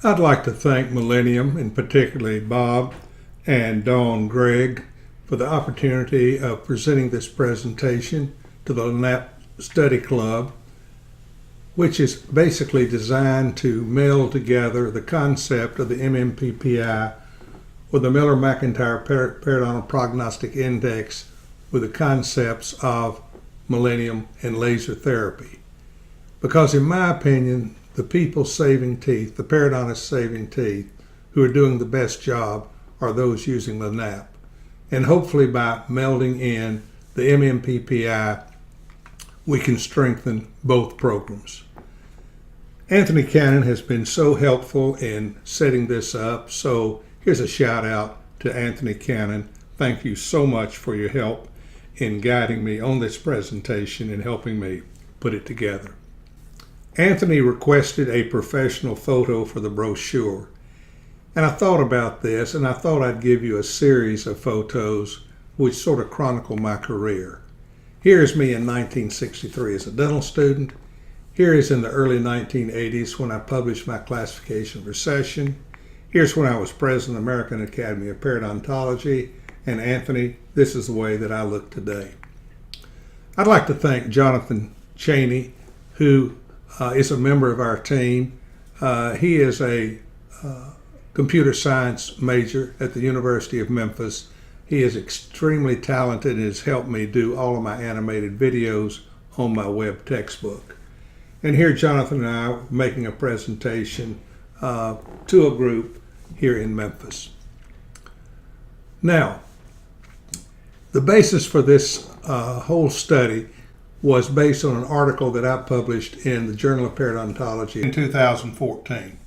I'd like to thank Millennium, and particularly Bob and Dawn Gregg, for the opportunity of presenting this presentation to the LNAP Study Club, which is basically designed to meld together the concept of the MMPPI with the Miller-McIntyre Periodontal Prognostic Index with the concepts of Millennium and laser therapy. Because in my opinion, the people saving teeth, the periodontists saving teeth, who are doing the best job are those using the LNAP. And hopefully by melding in the MMPPI, we can strengthen both programs. Anthony Cannon has been so helpful in setting this up, so here's a shout out to Anthony Cannon. Thank you so much for your help in guiding me on this presentation and helping me put it together. Anthony requested a professional photo for the brochure, and I thought about this and I thought I'd give you a series of photos which sort of chronicle my career. Here's me in 1963 as a dental student. Here is in the early 1980s when I published my classification of recession. Here's when I was president of the American Academy of Periodontology. And Anthony, this is the way that I look today. I'd like to thank Jonathan Cheney, who is a member of our team. He is a computer science major at the University of Memphis. He is extremely talented and has helped me do all of my animated videos on my web textbook. And here Jonathan and I are making a presentation to a group here in Memphis. Now, the basis for this whole study was based on an article that I published in the Journal of Periodontology in 2014,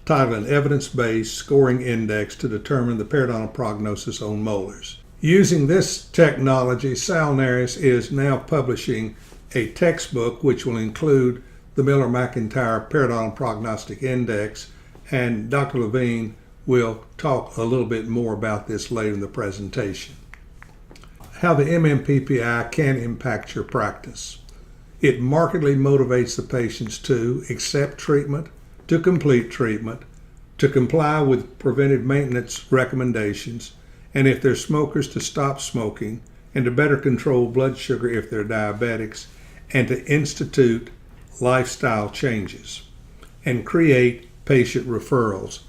titled An Evidence-Based Scoring Index to Determine the Periodontal Prognosis on Molars. Using this technology, Sal Nares is now publishing a textbook which will include the Miller-McIntyre Periodontal Prognostic Index, and Dr. Levine will talk a little bit more about this later in the presentation. How the MMPPI can impact your practice. It markedly motivates the patients to accept treatment, to complete treatment, to comply with preventive maintenance recommendations, and if they're smokers, to stop smoking, and to better control blood sugar if they're diabetics, and to institute lifestyle changes and create patient referrals.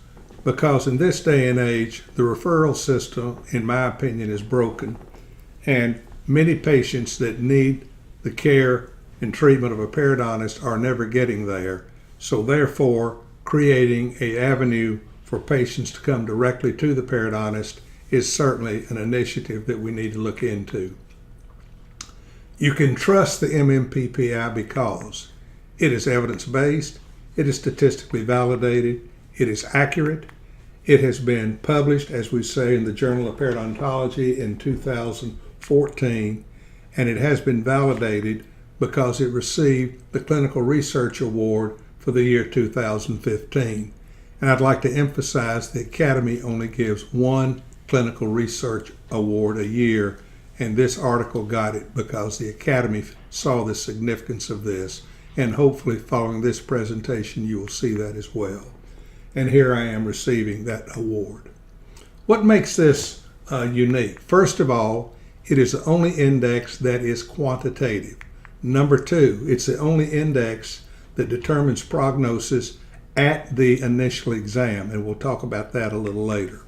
Because in this day and age, the referral system, in my opinion, is broken. And many patients that need the care and treatment of a periodontist are never getting there. So therefore, creating an avenue for patients to come directly to the periodontist is certainly an initiative that we need to look into. You can trust the MMPPI because it is evidence-based, it is statistically validated, it is accurate, it has been published, as we say, in the Journal of Periodontology in 2014, and it has been validated because it received the Clinical Research Award for the year 2015. And I'd like to emphasize the Academy only gives one Clinical Research Award a year, and this article got it because the Academy saw the significance of this, and hopefully following this presentation you will see that as well. And here I am receiving that award. What makes this unique? First of all, it is the only index that is quantitative. Number two, it's the only index that determines prognosis at the initial exam, and we'll talk about that a little later.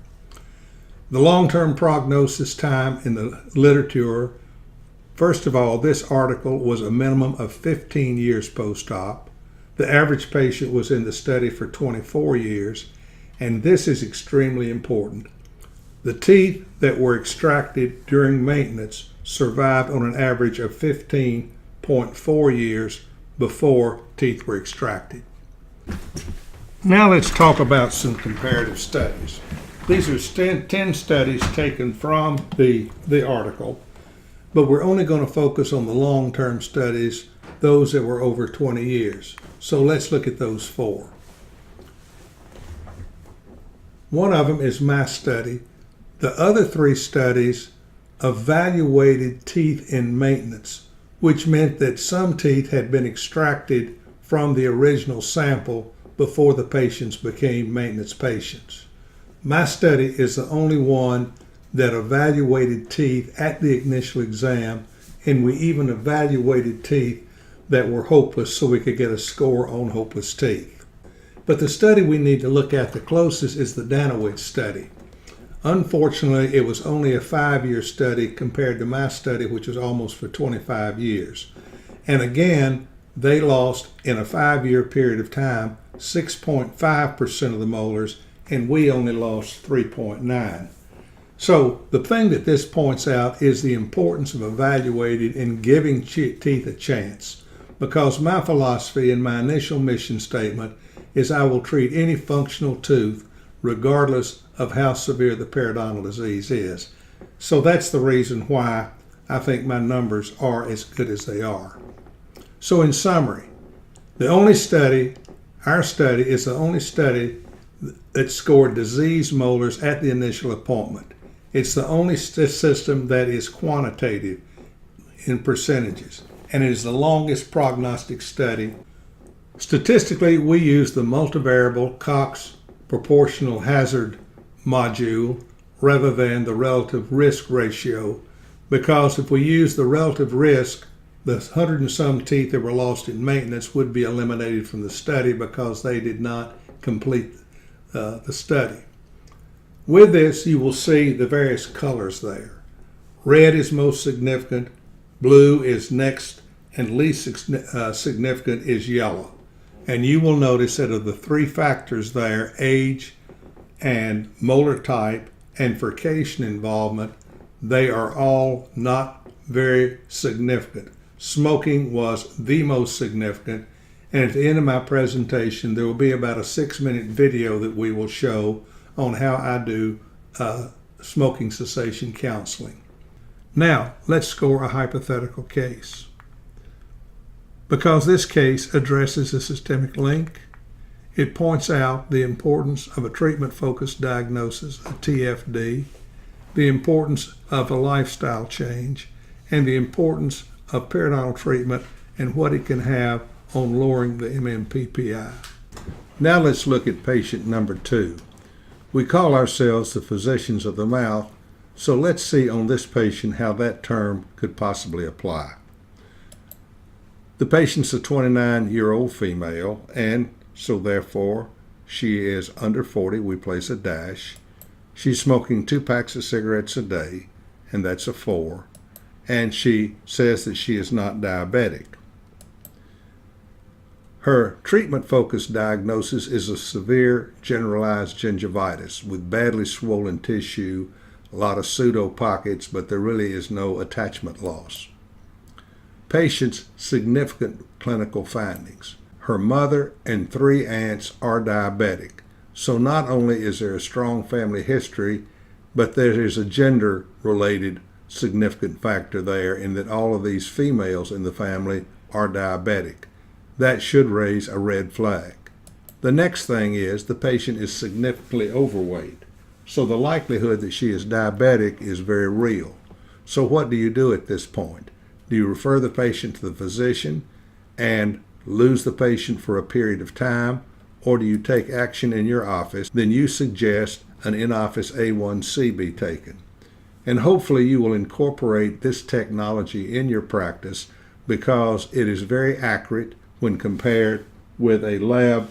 The long-term prognosis time in the literature, first of all, this article was a minimum of 15 years post-op. The average patient was in the study for 24 years, and this is extremely important. The teeth that were extracted during maintenance survived on an average of 15.4 years before teeth were extracted. Now let's talk about some comparative studies. These are 10 studies taken from the article, but we're only going to focus on the long-term studies, those that were over 20 years. So let's look at those 4. One of them is my study. The other 3 studies evaluated teeth in maintenance, which meant that some teeth had been extracted from the original sample before the patients became maintenance patients. My study is the only one that evaluated teeth at the initial exam, and we even evaluated teeth that were hopeless so we could get a score on hopeless teeth. But the study we need to look at the closest is the Danowitz study. Unfortunately, it was only a 5-year study compared to my study, which was almost for 25 years. And again, they lost in a 5-year period of time 6.5% of the molars, and we only lost 3.9%. So the thing that this points out is the importance of evaluating and giving teeth a chance, because my philosophy and my initial mission statement is I will treat any functional tooth regardless of how severe the periodontal disease is. So that's the reason why I think my numbers are as good as they are. So in summary, our study is the only study that scored diseased molars at the initial appointment. It's the only system that is quantitative in percentages, and it is the longest prognostic study. Statistically, we use the multivariable Cox proportional hazard module rather than the relative risk ratio, because if we use the relative risk, the 100 and some teeth that were lost in maintenance would be eliminated from the study because they did not complete the study. With this, you will see the various colors there. Red is most significant, blue is next, and least significant is yellow. And you will notice that of the 3 factors there, age and molar type and furcation involvement, they are all not very significant. Smoking was the most significant, and at the end of my presentation there will be about a 6-minute video that we will show on how I do smoking cessation counseling. Now let's score a hypothetical case. Because this case addresses a systemic link, it points out the importance of a treatment-focused diagnosis, a TFD, the importance of a lifestyle change, and the importance of periodontal treatment and what it can have on lowering the MMPPI. Now let's look at patient number 2. We call ourselves the physicians of the mouth, so let's see on this patient how that term could possibly apply. The patient's a 29-year-old female, and so therefore she is under 40. We place a dash. She's smoking 2 packs of cigarettes a day, and that's a 4. And she says that she is not diabetic. Her treatment-focused diagnosis is a severe generalized gingivitis with badly swollen tissue, a lot of pseudo pockets, but there really is no attachment loss. Patient's significant clinical findings. Her mother and 3 aunts are diabetic. So not only is there a strong family history, but there is a gender-related significant factor there in that all of these females in the family are diabetic. That should raise a red flag. The next thing is the patient is significantly overweight. So the likelihood that she is diabetic is very real. So what do you do at this point? Do you refer the patient to the physician and lose the patient for a period of time, or do you take action in your office? Then you suggest an in-office A1C be taken. And hopefully you will incorporate this technology in your practice because it is very accurate when compared with a lab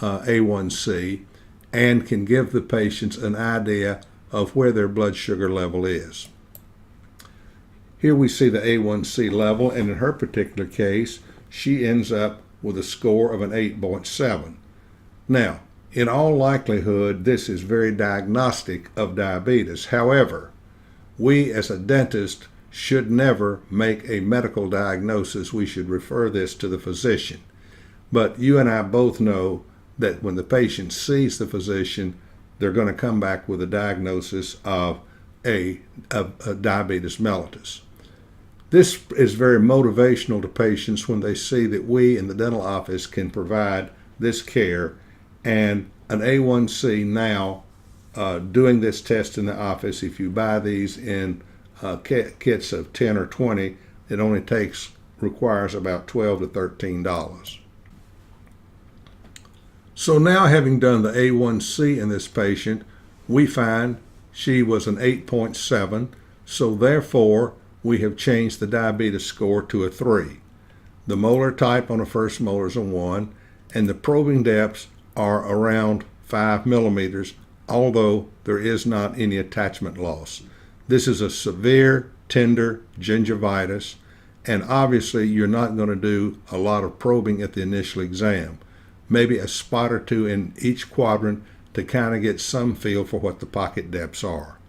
A1C and can give the patients an idea of where their blood sugar level is. Here we see the A1C level, and in her particular case, she ends up with a score of an 8.7. Now, in all likelihood, this is very diagnostic of diabetes. However, we as a dentist should never make a medical diagnosis. We should refer this to the physician. But you and I both know that when the patient sees the physician, they're going to come back with a diagnosis of a diabetes mellitus. This is very motivational to patients when they see that we in the dental office can provide this care, and an A1C now doing this test in the office, if you buy these in kits of 10 or 20, it only requires about $12 to $13. So So now, having done the A1C in this patient, we find she was an 8.7, so therefore we have changed the diabetes score to a 3. The molar type on the first molar is a 1, and the probing depths are around 5 millimeters, although there is not any attachment loss. This is a severe, tender gingivitis, and obviously you're not going to do a lot of probing at the initial exam. Maybe a spot or two in each quadrant to kind of get some feel for what the pocket depths are.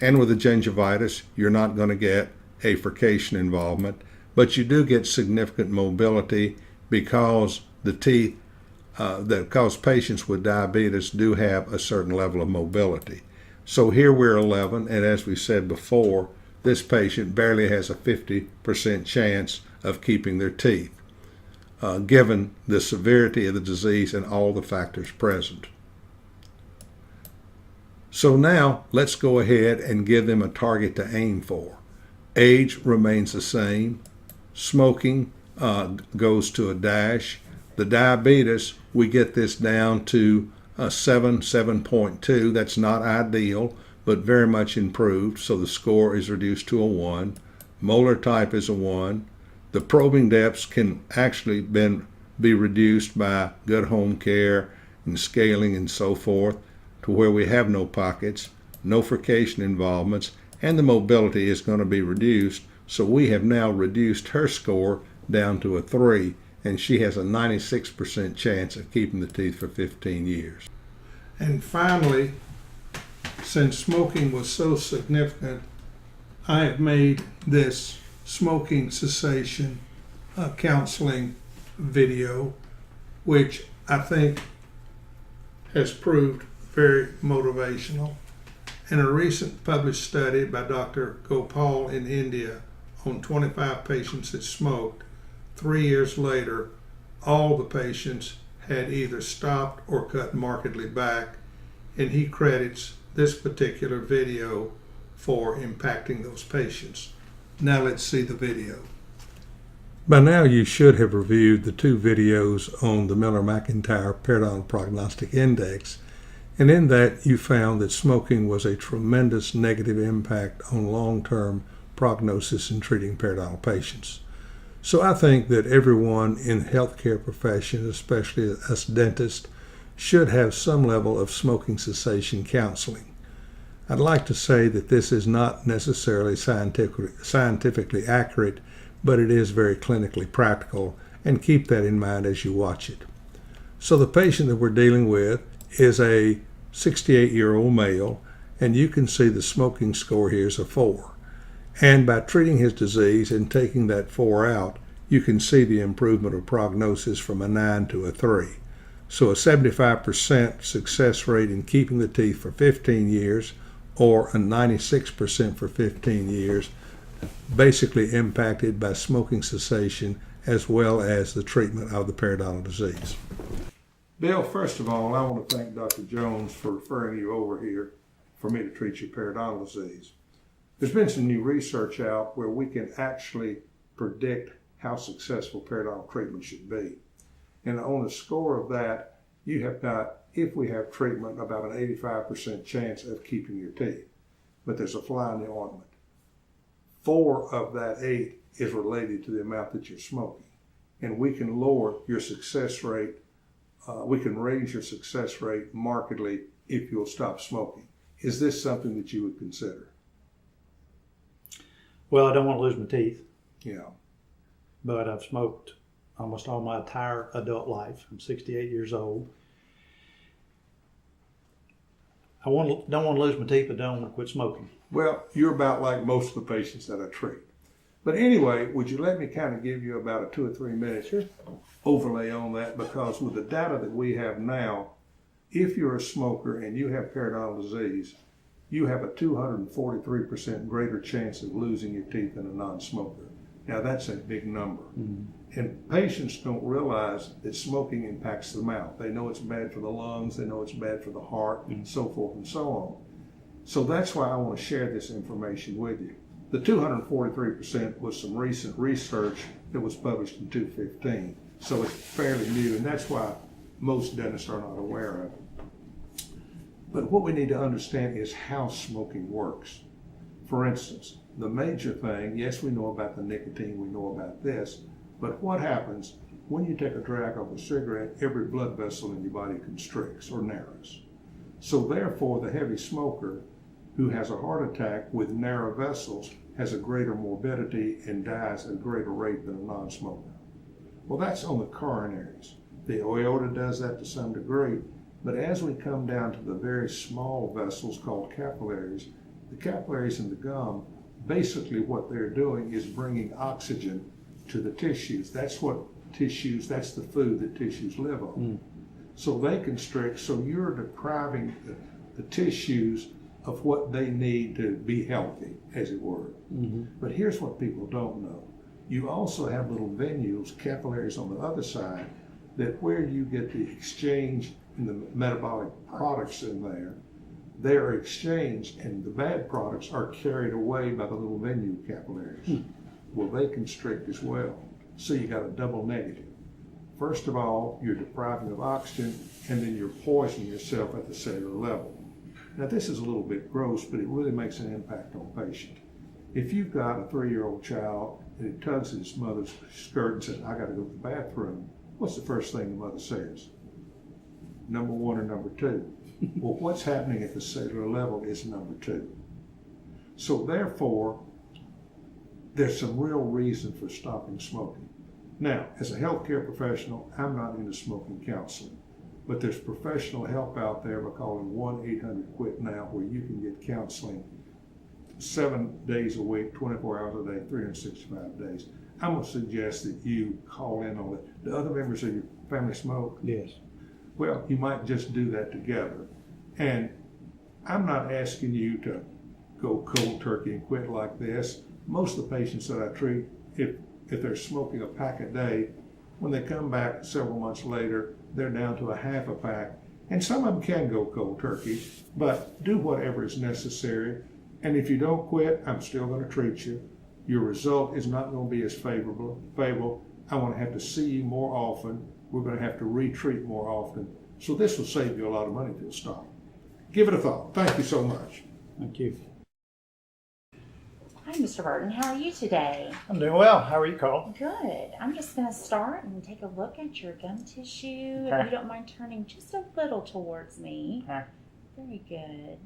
And with the gingivitis, you're not going to get a furcation involvement, but you do get significant mobility because the teeth that cause patients with diabetes do have a certain level of mobility. So here we're 11, and as we said before, this patient barely has a 50% chance of keeping their teeth, given the severity of the disease and all the factors present. So now let's go ahead and give them a target to aim for. Age remains the same. Smoking goes to a dash. The diabetes, we get this down to 7.2. That's not ideal, but very much improved. So the score is reduced to a 1. Molar type is a 1. The probing depths can actually be reduced by good home care and scaling and so forth to where we have no pockets, no furcation involvements, and the mobility is going to be reduced. So we have now reduced her score down to a 3, and she has a 96% chance of keeping the teeth for 15 years. And finally, since smoking was so significant, I have made this smoking cessation counseling video, which I think has proved very motivational. In a recent published study by Dr. Gopal in India on 25 patients that smoked, 3 years later, all the patients had either stopped or cut markedly back, and he credits this particular video for impacting those patients. Now let's see the video. By now you should have reviewed the 2 videos on the Miller-McIntyre Periodontal Prognostic Index, and in that you found that smoking was a tremendous negative impact on long-term prognosis in treating periodontal patients. So I think that everyone in the healthcare profession, especially us dentists, should have some level of smoking cessation counseling. I'd like to say that this is not necessarily scientifically accurate, but it is very clinically practical, and keep that in mind as you watch it. So the patient that we're dealing with is a 68-year-old male, and you can see the smoking score here is a 4. And by treating his disease and taking that 4 out, you can see the improvement of prognosis from a 9 to a 3. So a 75% success rate in keeping the teeth for 15 years, or a 96% for 15 years, basically impacted by smoking cessation as well as the treatment of the periodontal disease. Bill, first of all, I want to thank Dr. Jones for referring you over here for me to treat your periodontal disease. There's been some new research out where we can actually predict how successful periodontal treatment should be. And on the score of that, you have got, if we have treatment, about an 85% chance of keeping your teeth. But there's a fly in the ointment. 4 of that 8 is related to the amount that you're smoking. And we can lower your success rate, we can raise your success rate markedly if you'll stop smoking. Is this something that you would consider? Well, I don't want to lose my teeth. Yeah. But I've smoked almost all my entire adult life. I'm 68 years old. I don't want to lose my teeth, but don't want to quit smoking. Well, you're about like most of the patients that I treat. But anyway, would you let me kind of give you about a 2 or 3 minutes overlay on that? Because with the data that we have now, if you're a smoker and you have periodontal disease, you have a 243% greater chance of losing your teeth than a non-smoker. Now that's a big number. Mm-hmm. And patients don't realize that smoking impacts the mouth. They know it's bad for the lungs, they know it's bad for the heart, and so forth and so on. So that's why I want to share this information with you. The 243% was some recent research that was published in 2015. So it's fairly new, and that's why most dentists are not aware of. But what we need to understand is how smoking works. For instance, the major thing, yes, we know about the nicotine, we know about this, but what happens when you take a drag of a cigarette, every blood vessel in your body constricts or narrows. So therefore, the heavy smoker who has a heart attack with narrow vessels has a greater morbidity and dies at a greater rate than a non-smoker. Well, that's on the coronaries. The aorta does that to some degree, but as we come down to the very small vessels called capillaries, the capillaries in the gum, basically what they're doing is bringing oxygen to the tissues. That's what tissues, that's the food that tissues live on. So they constrict, so you're depriving the tissues of what they need to be healthy, as it were. But here's what people don't know. You also have little venules, capillaries on the other side, that where you get the exchange in the metabolic products in there, they are exchanged and the bad products are carried away by the little venule capillaries. Well, they constrict as well. So you got a double negative. First of all, you're depriving of oxygen, and then you're poisoning yourself at the cellular level. Now, this is a little bit gross, but it really makes an impact on the patient. If you've got a 3-year-old child and it tugs at his mother's skirt and says, I got to go to the bathroom, what's the first thing the mother says? Number 1 or number 2? Well, what's happening at the cellular level is number 2. So therefore, there's some real reason for stopping smoking. Now, as a healthcare professional, I'm not into smoking counseling, but there's professional help out there by calling 1-800-QUIT-NOW, where you can get counseling 7 days a week, 24 hours a day, 365 days. I'm going to suggest that you call in on it. Do other members of your family smoke? Yes. Well, you might just do that together. And I'm not asking you to go cold turkey and quit like this. Most of the patients that I treat, if they're smoking a pack a day, when they come back several months later, they're down to a half a pack. And some of them can go cold turkey, but do whatever is necessary. And if you don't quit, I'm still going to treat you. Your result is not going to be as favorable. I want to have to see you more often. We're going to have to retreat more often. So this will save you a lot of money if you'll stop. Give it a thought. Thank you so much. Thank you. Hi, Mr. Burton. How are you today? I'm doing well. How are you, Carl? Good. I'm just going to start and take a look at your gum tissue. Okay. If you don't mind turning just a little towards me. Okay. Very good.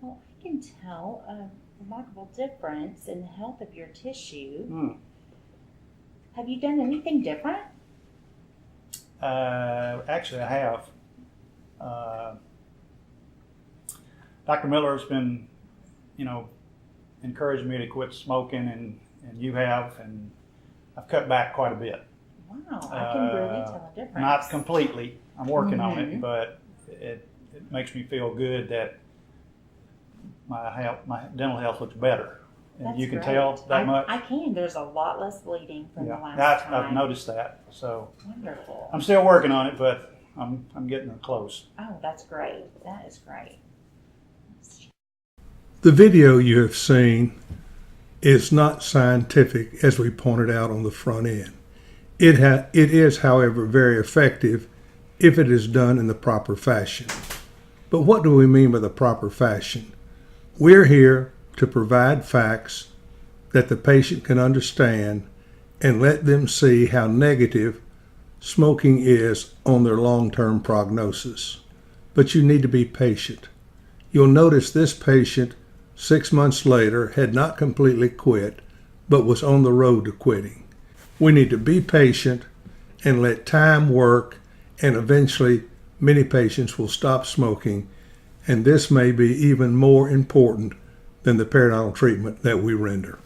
Well, I can tell a remarkable difference in the health of your tissue. Have you done anything different? Actually, I have. Dr. Miller's been, encouraging me to quit smoking, and you have, and I've cut back quite a bit. Wow, I can really tell a difference. Not completely. I'm working on it, but it makes me feel good that my dental health looks better. And That's you can great. tell that much. I can. There's a lot less bleeding from the last time. I've noticed that. So Wonderful. I'm still working on it, but I'm getting close. Oh, that's great. That is great. The video you have seen is not scientific, as we pointed out on the front end. It is, however, very effective if it is done in the proper fashion. But what do we mean by the proper fashion? We're here to provide facts that the patient can understand and let them see how negative smoking is on their long-term prognosis. But you need to be patient. You'll notice this patient 6 months later had not completely quit, but was on the road to quitting. We need to be patient and let time work, and eventually many patients will stop smoking, and this may be even more important than the periodontal treatment that we render.